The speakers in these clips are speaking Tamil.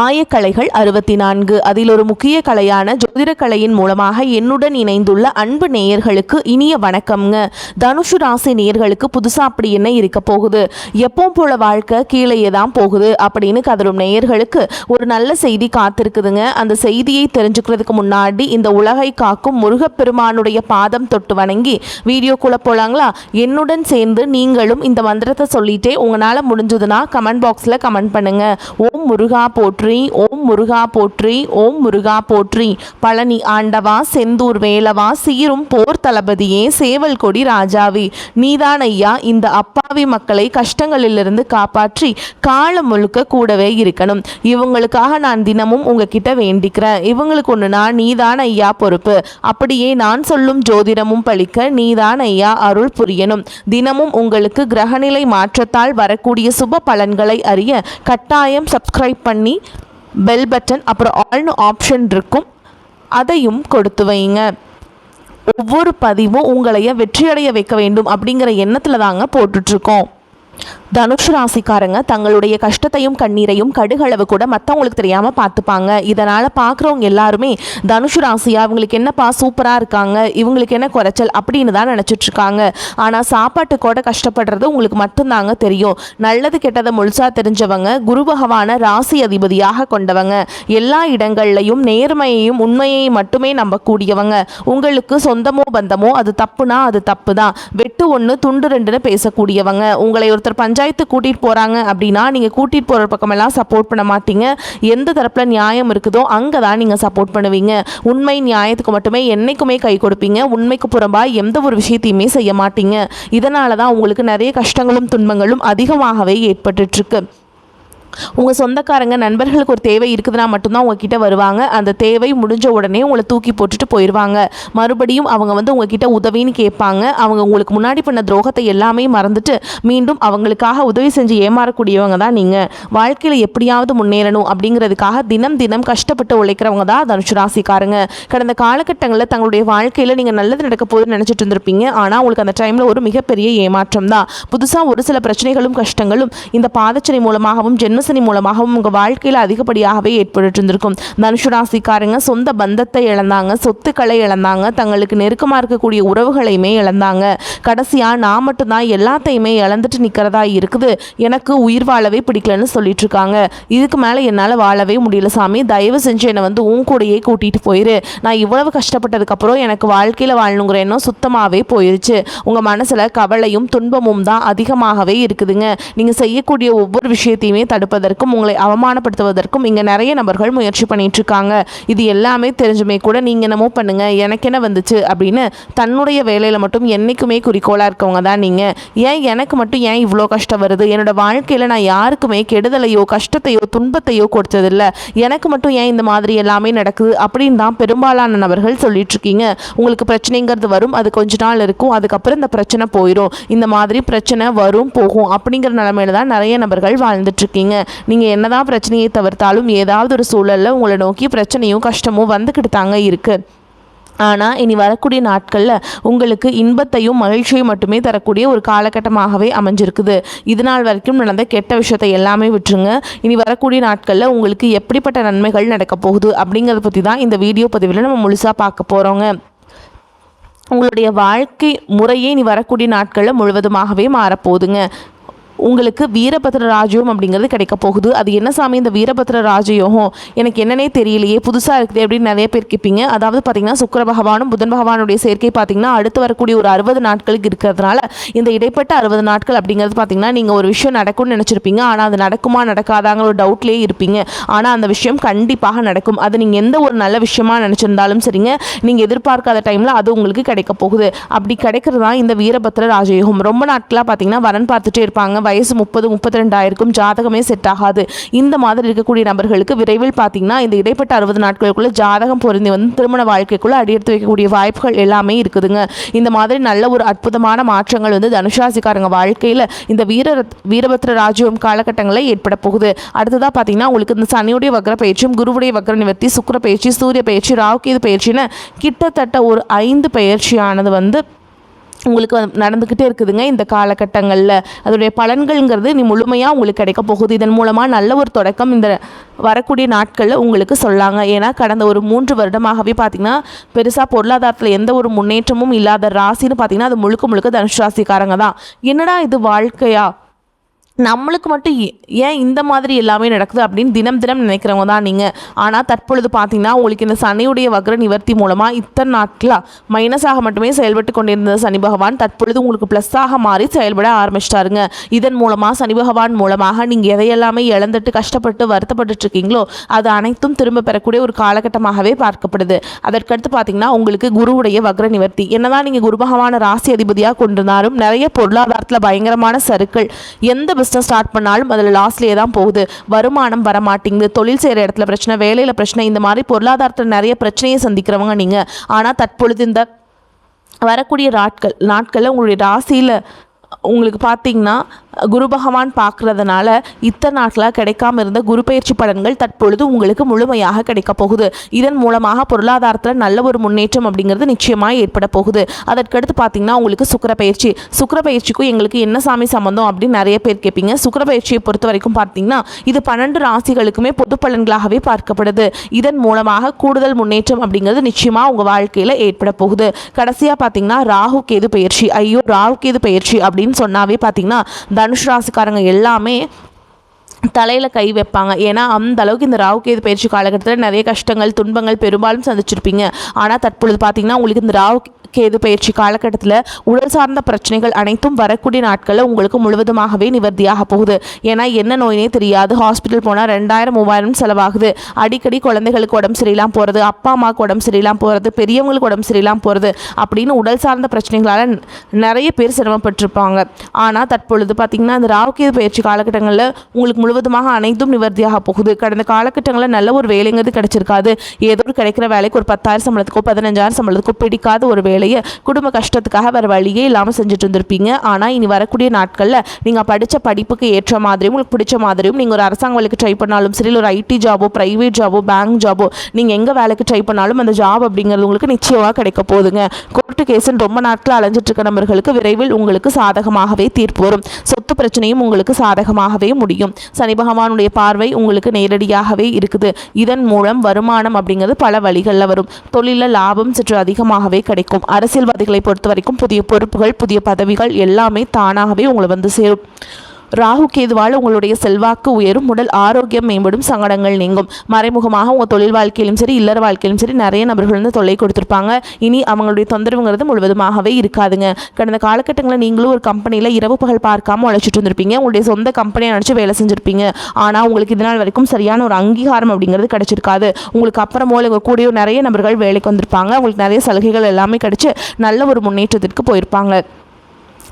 ஆயக்கலைகள் 64. அதில் ஒரு முக்கிய கலையான ஜோதிடக்கலையின் மூலமாக என்னுடன் இணைந்துள்ள அன்பு நேயர்களுக்கு இனிய வணக்கம்ங்க. தனுசு ராசி நேயர்களுக்கு புதுசா அப்படி என்ன இருக்க போகுது, எப்பவும் போல வாழ்க்கை கீழேயே தான் போகுது அப்படின்னு கதரும் நேயர்களுக்கு ஒரு நல்ல செய்தி காத்திருக்குதுங்க. அந்த செய்தியை தெரிஞ்சுக்கிறதுக்கு முன்னாடி இந்த உலகை காக்கும் முருகப்பெருமானுடைய பாதம் தொட்டு வணங்கி வீடியோக்குள்ள போலாங்களா? என்னுடன் சேர்ந்து நீங்களும் இந்த மந்திரத்தை சொல்லிட்டே உங்களால் முடிஞ்சதுன்னா கமெண்ட் பாக்ஸில் கமெண்ட் பண்ணுங்க. ஓம் முருகா போற்றி, ஓம் முருகா போற்றி, ஓம் முருகா போற்றி. பழனி ஆண்டவா, செந்தூர் வேலவா, சீரும் போர் தளபதியே, சேவல் கொடி ராஜாவி, நீதான் ஐயா இந்த அப்பாவி மக்களை கஷ்டங்களிலிருந்து காப்பாற்றி காலம் முழுக்க கூடவே இருக்கணும். இவங்களுக்காக நான் தினமும் உங்ககிட்ட வேண்டிக்கிறேன். இவங்களுக்கு ஒன்றுனா நீதான் ஐயா பொறுப்பு. அப்படியே நான் சொல்லும் ஜோதிடமும் பழிக்க நீதான் ஐயா அருள் புரியணும். தினமும் உங்களுக்கு கிரகநிலை மாற்றத்தால் வரக்கூடிய சுப பலன்களை அறிய கட்டாயம் சப்ஸ்கிரைப் பண்ணி பெல் பட்டன் அப்புறம் ஆல்னு ஆப்ஷன் இருக்கும், அதையும் கொடுத்து வைங்க. ஒவ்வொரு பதிவும் உங்களைய வெற்றியடைய வைக்க வேண்டும் அப்படிங்கிற எண்ணத்தில் தாங்க போட்டுட்ருக்கோம். தனுஷ் ராசிக்காரங்க தங்களுடைய கஷ்டத்தையும் கண்ணீரையும் கடுகளவு கூட மற்றவங்களுக்கு தெரியாமல் பார்த்துப்பாங்க. இதனால் பார்க்குறவங்க எல்லாருமே தனுஷ் ராசியா இவங்களுக்கு என்னப்பா சூப்பராக இருக்காங்க, இவங்களுக்கு என்ன குறைச்சல் அப்படின்னு தான் நினச்சிட்ருக்காங்க. ஆனால் சாப்பாட்டு கூட கஷ்டப்படுறது உங்களுக்கு மட்டும்தாங்க தெரியும். நல்லது கெட்டதை முழுசாக தெரிஞ்சவங்க, குரு பகவான ராசி அதிபதியாக கொண்டவங்க, எல்லா இடங்கள்லையும் நேர்மையையும் உண்மையையும் மட்டுமே நம்பக்கூடியவங்க. உங்களுக்கு சொந்தமோ பந்தமோ அது தப்புனா அது தப்பு தான், வெட்டு ஒன்று துண்டு ரெண்டுன்னு பேசக்கூடியவங்க. உங்களை ஒருத்தர் பஞ்சாயத்து கூட்டிட்டு போறாங்க அப்படின்னா நீங்க கூட்டிட்டு போற பக்கமெல்லாம் சப்போர்ட் பண்ண மாட்டீங்க. எந்த தரப்புல நியாயம் இருக்குதோ அங்கதான் நீங்க சப்போர்ட் பண்ணுவீங்க. உண்மை நியாயத்துக்கு மட்டுமே என்னைக்குமே கை கொடுப்பீங்க. உண்மைக்கு புறம்பா எந்த ஒரு விஷயத்தையுமே செய்ய மாட்டீங்க. இதனாலதான் உங்களுக்கு நிறைய கஷ்டங்களும் துன்பங்களும் அதிகமாகவே ஏற்பட்டு இருக்கு. உங்கள் சொந்தக்காரங்க நண்பர்களுக்கு ஒரு தேவை இருக்குதுன்னா மட்டும்தான் உங்ககிட்ட வருவாங்க. அந்த தேவை முடிஞ்ச உடனே உங்களை தூக்கி போட்டுட்டு போயிடுவாங்க. மறுபடியும் அவங்க உங்ககிட்ட உதவின்னு கேட்பாங்க. அவங்க உங்களுக்கு முன்னாடி பண்ண துரோகத்தை எல்லாமே மறந்துட்டு மீண்டும் அவங்களுக்காக உதவி செஞ்சு ஏமாறக்கூடியவங்க தான் நீங்கள். வாழ்க்கையில் எப்படியாவது முன்னேறணும் அப்படிங்கிறதுக்காக தினம் தினம் கஷ்டப்பட்டு உழைக்கிறவங்க தான் தனுசு ராசிக்காரங்க. கடந்த காலகட்டங்களில் தங்களுடைய வாழ்க்கையில் நீங்கள் நல்லது நடக்க போகுதுன்னு நினச்சிட்டு இருந்திருப்பீங்க. ஆனால் உங்களுக்கு அந்த டைமில் ஒரு மிகப்பெரிய ஏமாற்றம் தான். புதுசாக ஒரு சில பிரச்சனைகளும் கஷ்டங்களும் இந்த பாதச்சனை மூலமாகவும் ஜென்மசனி மூலமாகவும் உங்கள் வாழ்க்கையில் அதிகப்படியாகவே ஏற்பட்டு இருந்திருக்கும். தனுசு ராசிக்காரங்க சொந்த பந்தத்தை இழந்தாங்க, சொத்துக்களை இழந்தாங்க, தங்களுக்கு நெருக்கமாக இருக்கக்கூடிய உறவுகளையுமே இழந்தாங்க. கடைசியாக நான் மட்டும்தான் எல்லாத்தையுமே இழந்துட்டு நிற்கிறதா இருக்குது, எனக்கு உயிர் வாழவே பிடிக்கலன்னு சொல்லிட்டு இருக்காங்க. இதுக்கு மேலே என்னால் வாழவே முடியல சாமி, தயவு செஞ்சு என்னை உன் கூடையே கூட்டிகிட்டு போயிரு. நான் இவ்வளவு கஷ்டப்பட்டதுக்கப்புறம் எனக்கு வாழ்க்கையில் வாழணுங்கிற எண்ணம் சுத்தமாகவே போயிருச்சு. உங்கள் மனசில் கவலையும் துன்பமும் தான் அதிகமாகவே இருக்குதுங்க. நீங்கள் செய்யக்கூடிய ஒவ்வொரு விஷயத்தையுமே தடுப்பதற்கும் உங்களை அவமானப்படுத்துவதற்கும் இங்கே நிறைய நபர்கள் முயற்சி பண்ணிட்டு இருக்காங்க. இது எல்லாமே தெரிஞ்சுமே கூட நீங்கள் என்னமோ பண்ணுங்க, எனக்கு என்ன வந்துச்சு அப்படின்னு தன்னுடைய வேலையில் மட்டும் என்றைக்குமே குறிக்கோளாக இருக்கவங்க தான் நீங்கள். ஏன் எனக்கு மட்டும் ஏன் இவ்வளோ கஷ்டம் வருது, என்னோட வாழ்க்கையில் நான் யாருக்குமே கெடுதலையோ கஷ்டத்தையோ துன்பத்தையோ கொடுத்ததில்லை, எனக்கு மட்டும் ஏன் இந்த மாதிரி எல்லாமே நடக்குது அப்படின்னு தான் பெரும்பாலான நபர்கள் சொல்லிட்டு இருக்கீங்க. உங்களுக்கு பிரச்சனைங்கிறது வரும், அது கொஞ்ச நாள் இருக்கும், அதுக்கப்புறம் இந்த பிரச்சனை போயிடும். இந்த மாதிரி பிரச்சனை வரும் போகும் அப்படிங்கிற நிலைமையில தான் நிறைய நபர்கள் வாழ்ந்துட்டு இருக்கீங்க. நீங்கள் என்னதான் பிரச்சனையை தவிர்த்தாலும் ஏதாவது ஒரு சூழலில் உங்களை நோக்கி பிரச்சனையும் கஷ்டமும் வந்துக்கிட்டு தாங்க இருக்குது. ஆனால் இனி வரக்கூடிய நாட்களில் உங்களுக்கு இன்பத்தையும் மகிழ்ச்சியும் மட்டுமே தரக்கூடிய ஒரு காலகட்டமாகவே அமைஞ்சிருக்குது. இது நாள் வரைக்கும் நடந்த கெட்ட விஷயத்தை எல்லாமே விட்டுருங்க. இனி வரக்கூடிய நாட்களில் உங்களுக்கு எப்படிப்பட்ட நன்மைகள் நடக்க போகுது அப்படிங்கிறத பற்றி தான் இந்த வீடியோ பதிவில் நம்ம முழுசாக பார்க்க போகிறோங்க. உங்களுடைய வாழ்க்கை முறையே இனி வரக்கூடிய நாட்களில் முழுவதுமாகவே மாறப்போகுதுங்க. உங்களுக்கு வீரபத்ர ராஜயோகம் அப்படிங்கிறது கிடைக்க போகுது. அது என்ன சாமி இந்த வீரபத்ர ராஜயோகம், எனக்கு என்னன்னே தெரியலையே, புதுசாக இருக்குது அப்படின்னு நிறைய பேர் கேட்பீங்க. அதாவது பார்த்திங்கன்னா சுக்கிர பகவானும் புதன் பகவானுடைய சேர்க்கை பார்த்திங்கன்னா அடுத்து வரக்கூடிய ஒரு 60 நாட்களுக்கு இருக்கிறதுனால இந்த இடைப்பட்ட 60 நாட்கள் அப்படிங்கிறது பார்த்திங்கன்னா நீங்கள் ஒரு விஷயம் நடக்கும்னு நினச்சிருப்பீங்க. ஆனால் அது நடக்குமா நடக்காதாங்கிற ஒரு டவுட்லேயே இருப்பீங்க. ஆனால் அந்த விஷயம் கண்டிப்பாக நடக்கும். அது நீங்கள் எந்த ஒரு நல்ல விஷயமா நினச்சிருந்தாலும் சரிங்க, நீங்கள் எதிர்பார்க்காத டைமில் அது உங்களுக்கு கிடைக்க போகுது. அப்படி கிடைக்கிறது தான் இந்த வீரபத்ர ராஜயோகம். ரொம்ப நாட்களாக பார்த்திங்கன்னா வரன் பார்த்துட்டே இருப்பாங்க, வயசு 30-32 ஆயிருக்கும், ஜாதகமே செட் ஆகாது. இந்த மாதிரி இருக்கக்கூடிய நபர்களுக்கு விரைவில் பார்த்தீங்கன்னா இந்த இடைப்பட்ட 60 நாட்களுக்குள்ள ஜாதகம் பொருந்தி திருமண வாழ்க்கைக்குள்ள அடியெடுத்து வைக்கக்கூடிய வாய்ப்புகள் எல்லாமே இருக்குதுங்க. இந்த மாதிரி நல்ல ஒரு அற்புதமான மாற்றங்கள் தனுஷாசிக்காரங்க வாழ்க்கையில் இந்த வீரபத்ர ராஜயோகம் காலகட்டங்களில் ஏற்பட போகுது. அடுத்ததாக பார்த்தீங்கன்னா உங்களுக்கு இந்த சனியுடைய வக்ர பயிற்சியும் குருவுடைய வக்ர நிவர்த்தி, சுக்கிர பயிற்சி, சூரிய பயிற்சி, ராகுகேது பயிற்சின்னு கிட்டத்தட்ட ஒரு 5 பயிற்சியானது உங்களுக்கு நடந்துக்கிட்டே இருக்குதுங்க இந்த காலகட்டங்களில். அதோடைய பலன்கள்ங்கிறது நீ முழுமையாக உங்களுக்கு கிடைக்க போகுது. இதன் மூலமாக நல்ல ஒரு தொடக்கம் இந்த வரக்கூடிய நாட்களில் உங்களுக்கு சொல்லாங்க. ஏன்னா கடந்த ஒரு 3 வருடமாகவே பார்த்திங்கன்னா பெருசாக பொருளாதாரத்தில் எந்த ஒரு முன்னேற்றமும் இல்லாத ராசின்னு பார்த்திங்கன்னா அது முழுக்க முழுக்க தனுசு ராசிக்காரங்க தான். என்னடா இது வாழ்க்கையா, நம்மளுக்கு மட்டும் ஏன் இந்த மாதிரி எல்லாமே நடக்குது அப்படின்னு தினம் தினம் நினைக்கிறவங்க தான் நீங்கள். ஆனால் தற்பொழுது பார்த்தீங்கன்னா உங்களுக்கு இந்த சனியுடைய வக்ர நிவர்த்தி மூலமாக இத்தனை நாட்களாக மைனஸாக மட்டுமே செயல்பட்டு கொண்டிருந்த சனி பகவான் தற்பொழுது உங்களுக்கு ப்ளஸ்ஸாக மாறி செயல்பட ஆரம்பிச்சிட்டாருங்க. இதன் மூலமாக சனி பகவான் மூலமாக நீங்கள் எதையெல்லாமே இழந்துட்டு கஷ்டப்பட்டு வருத்தப்பட்டு இருக்கீங்களோ அது அனைத்தும் திரும்ப பெறக்கூடிய ஒரு காலகட்டமாகவே பார்க்கப்படுது. அதற்கடுத்து பார்த்தீங்கன்னா உங்களுக்கு குருவுடைய வக்ர நிவர்த்தி. என்னதான் நீங்கள் குரு பகவான ராசி அதிபதியாக கொண்டிருந்தாலும் நிறைய பொருளாதாரத்தில் பயங்கரமான சறுக்கள், எந்த பிஸ்னஸ் ஸ்டார்ட் பண்ணாலும் அதில் லாஸ்லேயே தான் போகுது. வருமானம் வரமாட்டேங்குது, தொழில் செய்கிற இடத்துல பிரச்சனை, வேலையில் பிரச்சனை, இந்த மாதிரி பொருளாதாரத்தில் நிறைய பிரச்சனையை சந்திக்கிறவங்க நீங்கள். ஆனால் தற்பொழுது இந்த வரக்கூடிய நாட்களில் உங்களுடைய ராசியில் உங்களுக்கு பார்த்தீங்கன்னா குரு பகவான் பார்க்குறதுனால இத்தனை நாட்களாக கிடைக்காம இருந்த குரு பயிற்சி பலன்கள் தற்பொழுது உங்களுக்கு முழுமையாக கிடைக்க போகுது. இதன் மூலமாக பொருளாதாரத்தில் நல்ல ஒரு முன்னேற்றம் அப்படிங்கிறது நிச்சயமாக ஏற்பட போகுது. அதற்கடுத்து பார்த்தீங்கன்னா உங்களுக்கு சுக்கிர பயிற்சிக்கும் எங்களுக்கு என்ன சாமி சம்பந்தம் அப்படின்னு நிறைய பேர் கேட்பீங்க. சுக்கிர பயிற்சியை பொறுத்த வரைக்கும் பார்த்தீங்கன்னா இது 12 ராசிகளுக்குமே பொது பலன்களாகவே பார்க்கப்படுது. இதன் மூலமாக கூடுதல் முன்னேற்றம் அப்படிங்கிறது நிச்சயமாக உங்கள் வாழ்க்கையில் ஏற்பட போகுது. கடைசியாக பார்த்தீங்கன்னா ராகு கேது பயிற்சி அப்படின்னு சொன்னாவே பார்த்தீங்கன்னா தனுஷ் ராசிக்காரங்க எல்லாமே தலையில் கை வைப்பாங்க. ஏன்னா அந்த அளவுக்கு இந்த ராகு கேது பயிற்சி காலகட்டத்தில் நிறைய கஷ்டங்கள் துன்பங்கள் பெரும்பாலும் சந்திச்சிருப்பீங்க. ஆனால் தற்பொழுது பார்த்தீங்கன்னா உங்களுக்கு இந்த ராகு கேது பயிற்சி காலகட்டத்தில் உடல் சார்ந்த பிரச்சனைகள் அனைத்தும் வரக்கூடிய நாட்களில் உங்களுக்கு முழுவதுமாகவே நிவர்த்தியாக போகுது. ஏன்னா என்ன நோயினே தெரியாது, ஹாஸ்பிட்டல் போனால் 2000-3000 செலவாகுது. அடிக்கடி குழந்தைகளுக்கு உடம்பு சரியில்லாமல் போகிறது, அப்பா அம்மாவுக்கு உடம்பு சரியில்லாமல் போகிறது, பெரியவங்களுக்கு உடம்பு சரியில்லாமல் போகிறது அப்படின்னு உடல் சார்ந்த பிரச்சனைகளால் நிறைய பேர் சிரமப்பட்டிருப்பாங்க. ஆனால் தற்பொழுது பார்த்திங்கன்னா இந்த ராகு கேது பயிற்சி காலகட்டங்களில் உங்களுக்கு முழுவதுமாக அனைத்தும் நிவர்த்தியாக போகுது. கடந்த காலகட்டங்களில் நல்ல ஒரு வேலைங்கிறது கிடைச்சிருக்காது. ஏதோ ஒரு கிடைக்கிற வேலைக்கு ஒரு 10,000 சம்பளத்துக்கோ 15,000 சம்பளத்துக்கோ பிடிக்காத ஒரு வேலையை குடும்ப கஷ்டத்துக்காக வேறு வழியே இல்லாமல் செஞ்சுட்டு இருந்திருப்பீங்க. ஆனால் இனி வரக்கூடிய நாட்களில் நீங்கள் படித்த படிப்புக்கு ஏற்ற மாதிரியும் உங்களுக்கு பிடிச்ச மாதிரியும் நீங்கள் ஒரு அரசாங்க வேலைக்கு ட்ரை பண்ணாலும் சரி, ஒரு ஐடி ஜாபோ, ப்ரைவேட் ஜாபோ, பேங்க் ஜாபோ, நீங்கள் எங்கே வேலைக்கு ட்ரை பண்ணாலும் அந்த ஜாப் அப்படிங்கிறது உங்களுக்கு நிச்சயமாக கிடைக்க போகுதுங்க. கோர்ட்டு கேஸுன்னு ரொம்ப நாட்கள் அலைஞ்சிட்டு இருக்க நபர்களுக்கு விரைவில் உங்களுக்கு சாதகமாகவே தீர்ப்பு வரும். சொத்து பிரச்சனையும் உங்களுக்கு சாதகமாகவே முடியும். சனி பகவானுடைய பார்வை உங்களுக்கு நேரடியாகவே இருக்குது. இதன் மூலம் வருமானம் அப்படிங்கிறது பல வழிகளில் வரும். தொழிலில் லாபம் சற்று அதிகமாகவே கிடைக்கும். அரசியல்வாதிகளை பொறுத்த வரைக்கும் புதிய பொறுப்புகள், புதிய பதவிகள் எல்லாமே தானாகவே உங்களை வந்து சேரும். ராகு கேதுவால் உங்களுடைய செல்வாக்கு உயரும், உடல் ஆரோக்கியம் மேம்படும், சங்கடங்கள் நீங்கும். மறைமுகமாக உங்கள் தொழில் வாழ்க்கையிலும் சரி இல்லற வாழ்க்கையிலும் சரி நிறைய நபர்கள் வந்து தொல்லை கொடுத்துருப்பாங்க. இனி அவங்களுடைய தொந்தரவுங்கிறது முழுவதுமாகவே இருக்காதுங்க. கடந்த காலகட்டங்களில் நீங்களும் ஒரு கம்பெனியில் இரவு பகல் பார்க்காம உழைச்சிட்டு இருந்திருப்பீங்க. உங்களுடைய சொந்த கம்பெனியை நினச்சி வேலை செஞ்சுருப்பீங்க. ஆனால் உங்களுக்கு இதனால் வரைக்கும் சரியான ஒரு அங்கீகாரம் அப்படிங்கிறது கிடைச்சிருக்காது. உங்களுக்கு அப்புறமோ உங்கள் கூடயோ நிறைய நபர்கள் வேலைக்கு வந்திருப்பாங்க. உங்களுக்கு நிறைய சலுகைகள் எல்லாமே கிடைச்சி நல்ல ஒரு முன்னேற்றத்திற்கு போயிருப்பாங்க.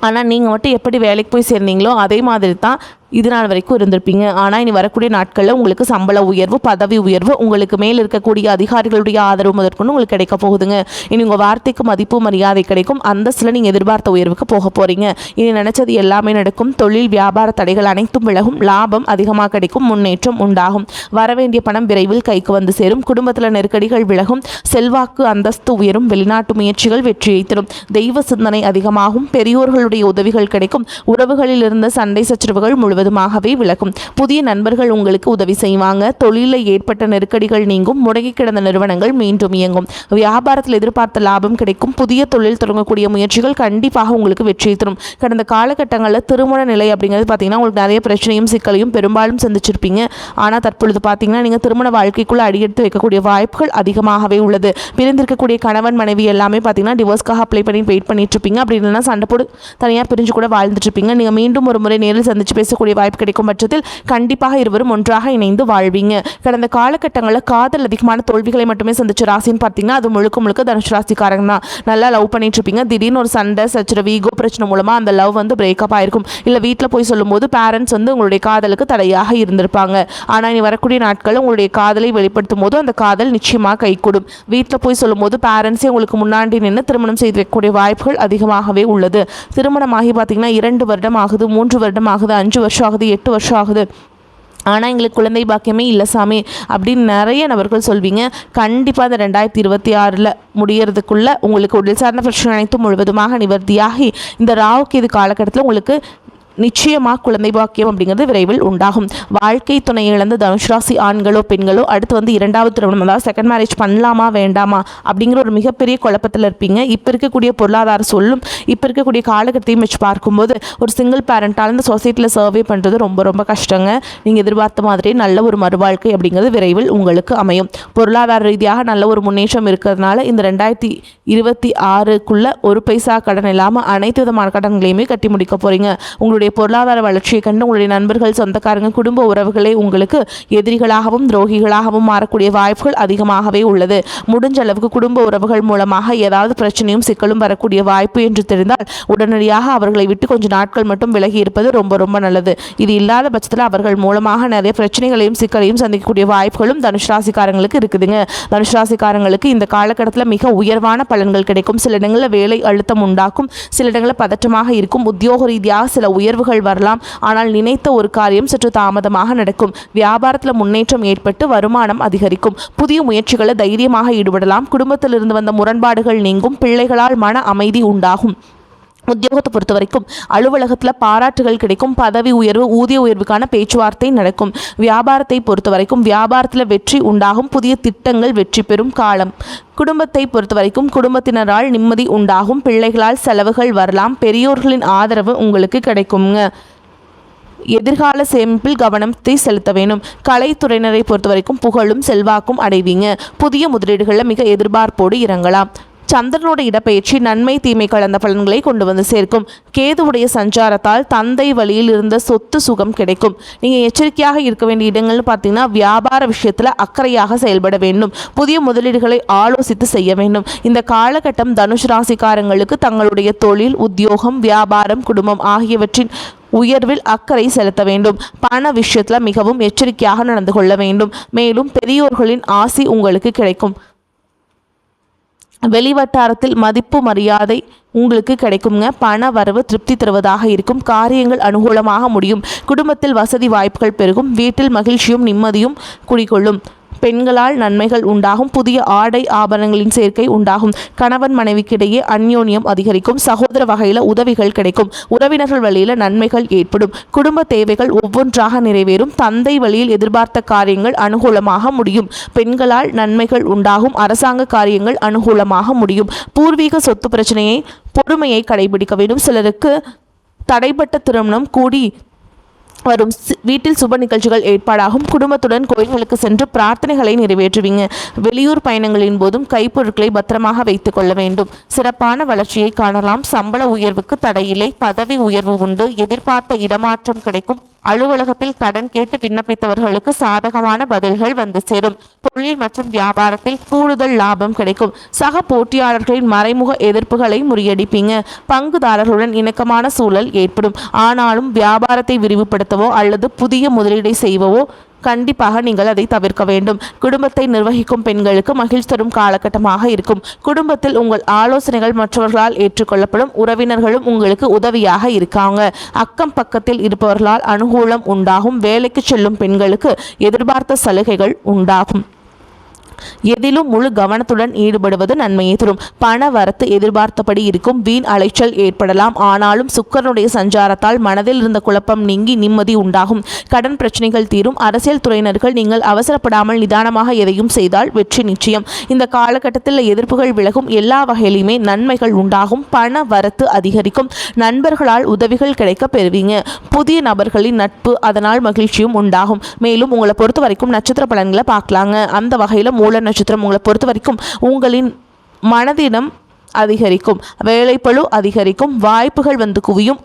ஆனால் நீங்கள் மட்டும் எப்படி வேலைக்கு போய் சேர்ந்தீங்களோ அதே மாதிரி தான் இது நாள் வரைக்கும் இருந்திருப்பீங்க. ஆனால் இனி வரக்கூடிய நாட்களில் உங்களுக்கு சம்பள உயர்வு, பதவி உயர்வு, உங்களுக்கு மேல் இருக்கக்கூடிய அதிகாரிகளுடைய ஆதரவு முதற்கொண்டு உங்களுக்கு கிடைக்க போகுதுங்க. இனி உங்கள் வார்த்தைக்கு மதிப்பு மரியாதை கிடைக்கும். அந்தஸ்தில் நீங்கள் எதிர்பார்த்த உயர்வுக்கு போக போகிறீங்க. இனி நினச்சது எல்லாமே நடக்கும். தொழில் வியாபார தடைகள் அனைத்தும் விலகும். லாபம் அதிகமாக கிடைக்கும். முன்னேற்றம் உண்டாகும். வரவேண்டிய பணம் விரைவில் கைக்கு வந்து சேரும். குடும்பத்தில் நெருக்கடிகள் விலகும். செல்வாக்கு அந்தஸ்து உயரும். வெளிநாட்டு முயற்சிகள் வெற்றியை தரும். தெய்வ சிந்தனை அதிகமாகும். பெரியோர்களுடைய உதவிகள் கிடைக்கும். உறவுகளில் இருந்த சண்டை சச்சரவுகள் முழுவதுமாகவே விலகும். புதிய நண்பர்கள் உங்களுக்கு உதவி செய்வாங்க. தொழிலில் ஏற்பட்ட நெருக்கடிகள் நீங்கும். முடங்கி கிடந்த நிறுவனங்கள் மீண்டும் இயங்கும். வியாபாரத்தில் எதிர்பார்த்த லாபம் கிடைக்கும். புதிய தொழில் தொடங்கக்கூடிய முயற்சிகள் கண்டிப்பாக உங்களுக்கு வெற்றி தரும். கடந்த காலகட்டங்களில் திருமண நிலை அப்படிங்கிறது பார்த்தீங்கன்னா உங்களுக்கு நிறைய பிரச்சனையும் சிக்கலையும் பெரும்பாலும் சந்திச்சிருப்பீங்க. ஆனால் தற்பொழுது பார்த்தீங்கன்னா நீங்கள் திருமண வாழ்க்கைக்குள்ளே அடியெடுத்து வைக்கக்கூடிய வாய்ப்புகள் அதிகமாகவே உள்ளது. பிரிந்திருக்கக்கூடிய கணவன் மனைவி எல்லாமே பார்த்தீங்கன்னா டிவோர்ஸ்க்காக அப்ளை பண்ணி வெயிட் பண்ணிட்டு இருப்பீங்க. அப்படி இல்லைன்னா சண்டை போட்டு தனியாக பிரிஞ்சு கூட வாழ்ந்துட்டு இருப்பீங்க. நீங்கள் மீண்டும் ஒரு முறை நேரில் சந்திச்சு பேசக்கூடிய வாய்ப்பு கிடைக்கும் பட்சத்தில் கண்டிப்பாக இருவரும் ஒன்றாக இணைந்து வாழ்வீங்க. கடந்த காலகட்டங்களில் காதல் அதிகமான தோல்விகளை மட்டுமே சந்திச்ச ராசின்னு பார்த்தீங்கன்னா அது முழுக்க முழுக்க தனுசு ராசிக்காரங்க தான். நல்லா லவ் பண்ணிட்டு இருப்பீங்க. திடீர்னு ஒரு சண்டை சச்சரவு ஈகோ பிரச்சனை மூலமாக அந்த லவ் வந்து பிரேக்கப் ஆயிருக்கும். இல்லை வீட்டில் போய் சொல்லும்போது பேரண்ட்ஸ் வந்து உங்களுடைய காதலுக்கு தடையாக இருந்திருப்பாங்க. ஆனால் இனி வரக்கூடிய நாட்களில் உங்களுடைய காதலை வெளிப்படுத்தும் போது அந்த காதல் நிச்சயமாக கைகூடும். வீட்டில் போய் சொல்லும்போது பேரண்ட்ஸே உங்களுக்கு முன்னாடி நின்று திருமணம் செய்து வைக்கக்கூடிய வாய்ப்புகள் அதிகமாகவே உள்ளது. திருமணமாகி பார்த்தீங்கன்னா 2 வருடம் ஆகுது, 3 வருடம் ஆகுது, 5 வருஷம் ஆகுது, 8 வருஷம் ஆகுது. ஆனால் எங்களுக்கு குழந்தை பாக்கியமே இல்லை சாமி அப்படின்னு நிறைய நபர்கள் சொல்வீங்க. கண்டிப்பாக அந்த 2026 முடியறதுக்குள்ளே உங்களுக்கு உடல் சார்ந்த பிரச்சனை அனைத்தும் முழுவதுமாக நிவர்த்தியாகி இந்த ராவுக்கு இது காலகட்டத்தில் உங்களுக்கு நிச்சயமாக குழந்தை பாக்கியம் அப்படிங்கிறது விரைவில் உண்டாகும். வாழ்க்கை துணை இழந்த தனுஷ் ராசி ஆண்களோ பெண்களோ அடுத்து இரண்டாவது திருமணம், அதாவது செகண்ட் மேரேஜ் பண்ணலாமா வேண்டாமா அப்படிங்கிற ஒரு மிகப்பெரிய குழப்பத்தில் இருப்பீங்க. இப்போ இருக்கக்கூடிய பொருளாதார சொல்லும் இப்போ இருக்கக்கூடிய காலகட்டத்தையும் வச்சு பார்க்கும்போது ஒரு சிங்கிள் பேரண்டால் இந்த சொசைட்டியில் சர்வே பண்ணுறது ரொம்ப ரொம்ப கஷ்டங்க. நீங்கள் எதிர்பார்த்த மாதிரி நல்ல ஒரு மறுவாழ்க்கை அப்படிங்கிறது விரைவில் உங்களுக்கு அமையும். பொருளாதார ரீதியாக நல்ல ஒரு முன்னேற்றம் இருக்கிறதுனால இந்த 2026க்குள்ள ஒரு பைசா கடன் இல்லாமல் அனைத்து விதமான கடன்களையுமே கட்டி முடிக்க போகிறீங்க. உங்களுடைய பொருளாதார வளர்ச்சியை கண்டு உங்களுடைய நண்பர்கள், சொந்தக்காரங்க, குடும்ப உறவுகளே உங்களுக்கு எதிரிகளாகவும் துரோகிகளாகவும் மாறக்கூடிய வாய்ப்புகள் அதிகமாகவே உள்ளது. முடிஞ்ச அளவுக்கு குடும்ப உறவுகள் மூலமாக ஏதாவது பிரச்சனையும் சிக்கலும் வரக்கூடிய வாய்ப்பு என்று தெரிந்தால் உடனடியாக அவர்களை விட்டு கொஞ்சம் நாட்கள் மட்டும் விலகி இருப்பது ரொம்ப ரொம்ப நல்லது. இது இல்லாத பட்சத்தில் அவர்கள் மூலமாக நிறைய பிரச்சனைகளையும் சிக்கலையும் சந்திக்கக்கூடிய வாய்ப்புகளும் தனுஷ் ராசிக்காரங்களுக்கு இருக்குதுங்க. தனுஷ் ராசிக்காரங்களுக்கு இந்த காலகட்டத்தில் மிக உயர்வான பலன்கள் கிடைக்கும். சில இடங்களில் வேலை அழுத்தம் உண்டாக்கும், சில இடங்களில் பதற்றமாக இருக்கும். உத்தியோக ரீதியாக சில உயர்வுகள் வரலாம். ஆனால் நினைத்த ஒரு காரியம் சற்று தாமதமாக நடக்கும். வியாபாரத்தில் முன்னேற்றம் ஏற்பட்டு வருமானம் அதிகரிக்கும். புதிய முயற்சிகளை தைரியமாக ஈடுபடலாம். குடும்பத்திலிருந்து வந்த முரண்பாடுகள் நீங்கும். பிள்ளைகளால் மன அமைதி உண்டாகும். உத்தியோகத்தை பொறுத்த வரைக்கும் அலுவலகத்தில் பாராட்டுகள் கிடைக்கும். பதவி உயர்வு, ஊதிய உயர்வுக்கான பேச்சுவார்த்தை நடக்கும். வியாபாரத்தை பொறுத்த வரைக்கும் வியாபாரத்தில் வெற்றி உண்டாகும். புதிய திட்டங்கள் வெற்றி பெறும் காலம். குடும்பத்தை பொறுத்த வரைக்கும் குடும்பத்தினரால் நிம்மதி உண்டாகும். பிள்ளைகளால் செலவுகள் வரலாம். பெரியோர்களின் ஆதரவு உங்களுக்கு கிடைக்குங்க. எதிர்கால சேமிப்பில் கவனத்தை செலுத்த வேண்டும். கலைத்துறையினரை பொறுத்த வரைக்கும் புகழும் செல்வாக்கும் அடைவீங்க. புதிய முதலீடுகளில் மிக எதிர்பார்ப்போடு இறங்கலாம். சந்திரனோட இடப்பெயர்ச்சி நன்மை தீமை கலந்த பலன்களை கொண்டு வந்து சேர்க்கும். கேதுவுடைய சஞ்சாரத்தால் தந்தை வழியில் இருந்த சொத்து சுகம் கிடைக்கும். நீங்கள் எச்சரிக்கையாக இருக்க வேண்டிய இடங்கள்னு பார்த்தீங்கன்னா வியாபார விஷயத்தில் அக்கறையாக செயல்பட வேண்டும். புதிய முதலீடுகளை ஆலோசித்து செய்ய வேண்டும். இந்த காலகட்டம் தனுஷ் ராசிக்காரங்களுக்கு தங்களுடைய தொழில், உத்தியோகம், வியாபாரம், குடும்பம் ஆகியவற்றின் உயர்வில் அக்கறை செலுத்த வேண்டும். பண விஷயத்தில் மிகவும் எச்சரிக்கையாக நடந்து கொள்ள வேண்டும். மேலும் பெரியோர்களின் ஆசி உங்களுக்கு கிடைக்கும். வெளிவட்டாரத்தில் மதிப்பு மரியாதை உங்களுக்கு கிடைக்குங்க. பண வரவு திருப்தி தருவதாக இருக்கும். காரியங்கள் அனுகூலமாக முடியும். குடும்பத்தில் வசதி வாய்ப்புகள் பெருகும். வீட்டில் மகிழ்ச்சியும் நிம்மதியும் குடிகொள்ளும். பெண்களால் நன்மைகள் உண்டாகும். புதிய ஆடை ஆபரணங்களின் சேர்க்கை உண்டாகும். கணவன் மனைவிக்கிடையே அந்யோன்யம் அதிகரிக்கும். சகோதர வகையில் உதவிகள் கிடைக்கும். உறவினர்கள் வழியில் நன்மைகள் ஏற்படும். குடும்ப தேவைகள் ஒவ்வொன்றாக நிறைவேறும். தந்தை வழியில் எதிர்பார்த்த காரியங்கள் அனுகூலமாக முடியும். பெண்களால் நன்மைகள் உண்டாகும். அரசாங்க காரியங்கள் அனுகூலமாக முடியும். பூர்வீக சொத்து பிரச்சனையை பொறுமையை கடைபிடிக்க வேண்டும். சிலருக்கு தடைப்பட்ட திருமணம் கூடி வரும். வீட்டில் சுப நிகழ்ச்சிகள் ஏற்பாடாகும். குடும்பத்துடன் கோயில்களுக்கு சென்று பிரார்த்தனைகளை நிறைவேற்றுவீங்க. வெளியூர் பயணங்களின் போதும் கைப்பொருட்களை பத்திரமாக வைத்துக் கொள்ள வேண்டும். சிறப்பான வளர்ச்சியை காணலாம். சம்பள உயர்வுக்கு தடையில்லை. பதவி உயர்வு உண்டு. எதிர்பார்த்த இடமாற்றம் கிடைக்கும். அலுவலகத்தில் கடன் கேட்டு விண்ணப்பித்தவர்களுக்கு சாதகமான பதில்கள் வந்து சேரும். தொழில் மற்றும் வியாபாரத்தில் கூடுதல் லாபம் கிடைக்கும். சக போட்டியாளர்களின் மறைமுக எதிர்ப்புகளை முறியடிப்பீங்க. பங்குதாரர்களுடன் இணக்கமான சூழல் ஏற்படும். ஆனாலும் வியாபாரத்தை விரிவுபடுத்தவோ அல்லது புதிய முதலீடை செய்வோ கண்டிப்பாக நீங்கள் அதை தவிர்க்க வேண்டும். குடும்பத்தை நிர்வகிக்கும் பெண்களுக்கு மகிழ்ச்சி தரும் காலகட்டமாக இருக்கும். குடும்பத்தில் உங்கள் ஆலோசனைகள் மற்றவர்களால் ஏற்றுக்கொள்ளப்படும். உறவினர்களும் உங்களுக்கு உதவியாக இருக்காங்க. அக்கம் பக்கத்தில் இருப்பவர்களால் அனுகூலம் உண்டாகும். வேலைக்கு செல்லும் பெண்களுக்கு எதிர்பார்த்த சலுகைகள் உண்டாகும். எதிலும் முழு கவனத்துடன் ஈடுபடுவது நன்மையை தரும். பண வரத்து எதிர்பார்த்தபடி இருக்கும். வீண் அலைச்சல் ஏற்படலாம். ஆனாலும் சுக்கிரனுடைய சஞ்சாரத்தால் மனதில் இருந்த குழப்பம் நீங்கி நிம்மதி உண்டாகும். கடன் பிரச்சனைகள் தீரும். அரசியல் துறையினர்கள் நீங்கள் அவசரப்படாமல் நிதானமாக எதையும் செய்தால் வெற்றி நிச்சயம். இந்த காலகட்டத்தில் எதிர்ப்புகள் விலகும். எல்லா வகையிலுமே நன்மைகள் உண்டாகும். பண வரத்து அதிகரிக்கும். நண்பர்களால் உதவிகள் கிடைக்க பெறுவீங்க. புதிய நபர்களின் நட்பு, அதனால் மகிழ்ச்சியும் உண்டாகும். மேலும் உங்களை பொறுத்த வரைக்கும் நட்சத்திர பலன்களை பார்க்கலாங்க. அந்த வகையில் மூல நட்சத்திரம் உங்களை பொறுத்த வரைக்கும் உங்களின் மனதிடம் அதிகரிக்கும். வேலைப்பளு அதிகரிக்கும். வாய்ப்புகள் வந்து குவியும்.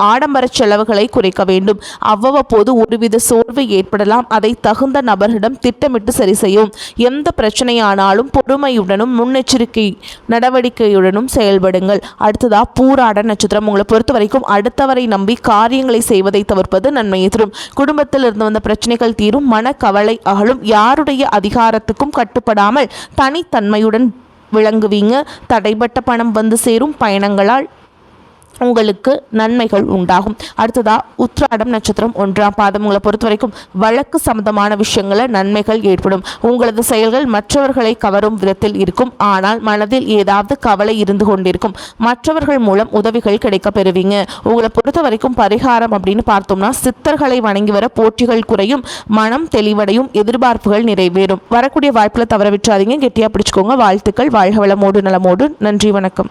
ஆடம்பர செலவுகளை குறைக்க வேண்டும். அவ்வப்போது ஒருவித சோர்வு ஏற்படலாம். அதை தகுந்த நபர்களிடம் திட்டமிட்டு சரி செய்யும். எந்த பிரச்சனையானாலும் பொறுமையுடனும் முன்னெச்சரிக்கை நடவடிக்கையுடனும் செயல்படுங்கள். அடுத்ததா பூராட நட்சத்திரம் உங்களை பொறுத்த வரைக்கும் அடுத்தவரை நம்பி காரியங்களை செய்வதை தவிர்ப்பது நன்மையை தரும். குடும்பத்தில் இருந்து வந்த பிரச்சனைகள் தீரும். மனக்கவலை அகலும். யாருடைய அதிகாரத்துக்கும் கட்டுப்படாமல் தனித்தன்மையுடன் விளங்குவீங்க. தடைப்பட்ட பணம் வந்து சேரும். பயணங்களால் உங்களுக்கு நன்மைகள் உண்டாகும். அடுத்ததா உத்திராடம் நட்சத்திரம் 1ஆம் பாதம். உங்களை பொறுத்த வரைக்கும் வழக்கு சம்பந்தமான விஷயங்கள நன்மைகள் ஏற்படும். உங்களது செயல்கள் மற்றவர்களை கவரும் விதத்தில் இருக்கும். ஆனால் மனதில் ஏதாவது கவலை இருந்து கொண்டிருக்கும். மற்றவர்கள் மூலம் உதவிகள் கிடைக்க பெறுவீங்க. உங்களை பொறுத்த வரைக்கும் பரிகாரம் அப்படின்னு பார்த்தோம்னா சித்தர்களை வணங்கி வர போட்டிகள் குறையும், மனம் தெளிவடையும், எதிர்பார்ப்புகள் நிறைவேறும். வரக்கூடிய வாய்ப்புல தவற விட்டுறாதீங்க. கெட்டியா பிடிச்சுக்கோங்க. வாழ்த்துக்கள். வாழ்க வளமோடு நலமோடு. நன்றி, வணக்கம்.